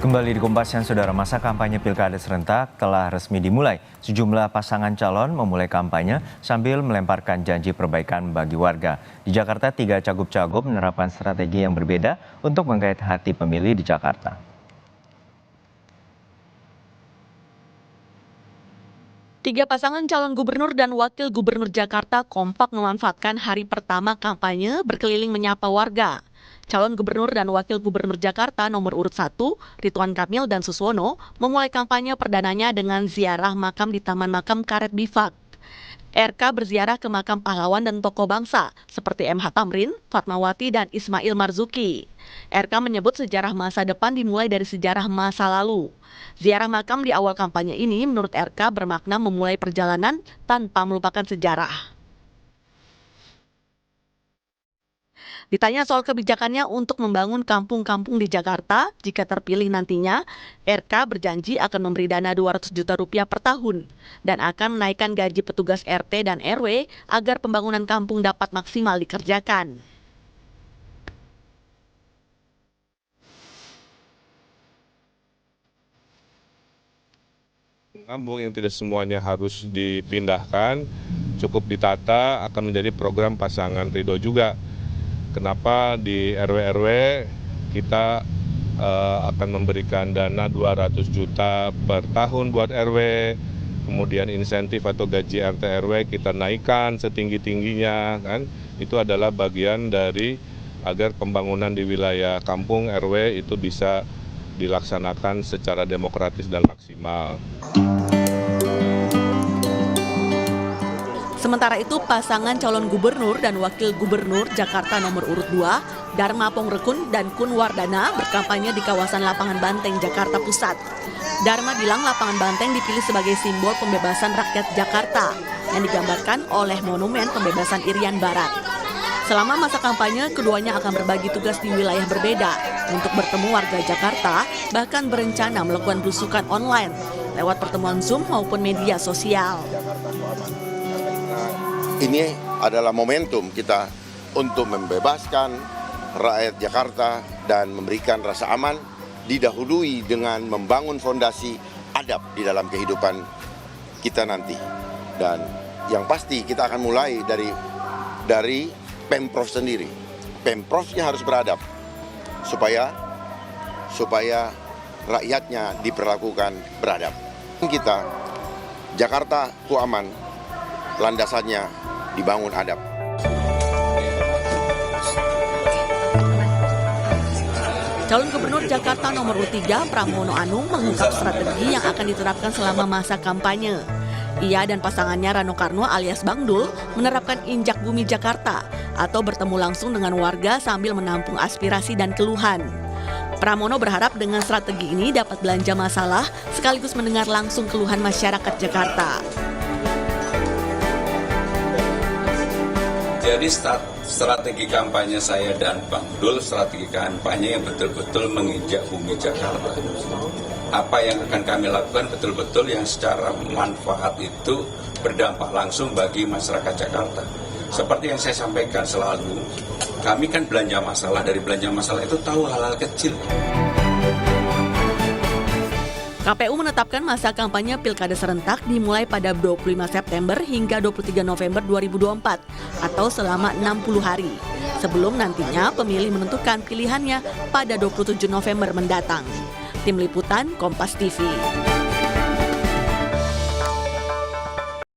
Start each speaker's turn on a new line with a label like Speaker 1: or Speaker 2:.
Speaker 1: Kembali di Kompas Siang, Saudara, masa kampanye Pilkada serentak telah resmi dimulai. Sejumlah pasangan calon memulai kampanye sambil melemparkan janji perbaikan bagi warga. Di Jakarta, 3 cagup-cagup menerapkan strategi yang berbeda untuk menggait hati pemilih di Jakarta.
Speaker 2: Tiga pasangan calon gubernur dan wakil gubernur Jakarta kompak memanfaatkan hari pertama kampanye berkeliling menyapa warga. Calon gubernur dan wakil gubernur Jakarta nomor urut 1, Ridwan Kamil dan Suswono, memulai kampanye perdananya dengan ziarah makam di Taman Makam Karet Bifak. RK berziarah ke makam pahlawan dan tokoh bangsa seperti MH Tamrin, Fatmawati, dan Ismail Marzuki. RK menyebut sejarah masa depan dimulai dari sejarah masa lalu. Ziarah makam di awal kampanye ini menurut RK bermakna memulai perjalanan tanpa melupakan sejarah. Ditanya soal kebijakannya untuk membangun kampung-kampung di Jakarta, jika terpilih nantinya, RK berjanji akan memberi dana 200 juta rupiah per tahun dan akan menaikkan gaji petugas RT dan RW agar pembangunan kampung dapat maksimal dikerjakan.
Speaker 3: Kampung yang tidak semuanya harus dipindahkan, cukup ditata, akan menjadi program pasangan ridho juga. Kenapa di RW-RW kita akan memberikan dana 200 juta per tahun buat RW, kemudian insentif atau gaji RT RW kita naikkan setinggi-tingginya, kan? Itu adalah bagian dari agar pembangunan di wilayah kampung RW itu bisa dilaksanakan secara demokratis dan maksimal.
Speaker 2: Sementara itu, pasangan calon gubernur dan wakil gubernur Jakarta nomor urut 2, Dharma Pongrekun dan Kun Wardana berkampanye di kawasan Lapangan Banteng, Jakarta Pusat. Dharma bilang Lapangan Banteng dipilih sebagai simbol pembebasan rakyat Jakarta yang digambarkan oleh monumen pembebasan Irian Barat. Selama masa kampanye, keduanya akan berbagi tugas di wilayah berbeda untuk bertemu warga Jakarta, bahkan berencana melakukan belusukan online lewat pertemuan Zoom maupun media sosial.
Speaker 4: Ini adalah momentum kita untuk membebaskan rakyat Jakarta dan memberikan rasa aman, didahului dengan membangun fondasi adab di dalam kehidupan kita nanti. Dan yang pasti kita akan mulai dari Pemprov sendiri. Pemprovnya harus beradab supaya rakyatnya diperlakukan beradab. Kita Jakarta ku aman, landasannya dibangun adab.
Speaker 2: Calon Gubernur Jakarta nomor 3, Pramono Anung, mengungkap strategi yang akan diterapkan selama masa kampanye. Ia dan pasangannya Rano Karno alias Bang Dul menerapkan injak bumi Jakarta atau bertemu langsung dengan warga sambil menampung aspirasi dan keluhan. Pramono berharap dengan strategi ini dapat belanja masalah sekaligus mendengar langsung keluhan masyarakat Jakarta.
Speaker 5: Jadi strategi kampanye saya dan Bang Dul, strategi kampanye yang betul-betul menginjak bumi Jakarta. Apa yang akan kami lakukan betul-betul yang secara manfaat itu berdampak langsung bagi masyarakat Jakarta. Seperti yang saya sampaikan selalu, kami kan belanja masalah, dari belanja masalah itu tahu hal-hal kecil.
Speaker 2: KPU menetapkan masa kampanye Pilkada serentak dimulai pada 25 September hingga 23 November 2024 atau selama 60 hari. Sebelum nantinya pemilih menentukan pilihannya pada 27 November mendatang. Tim Liputan Kompas TV.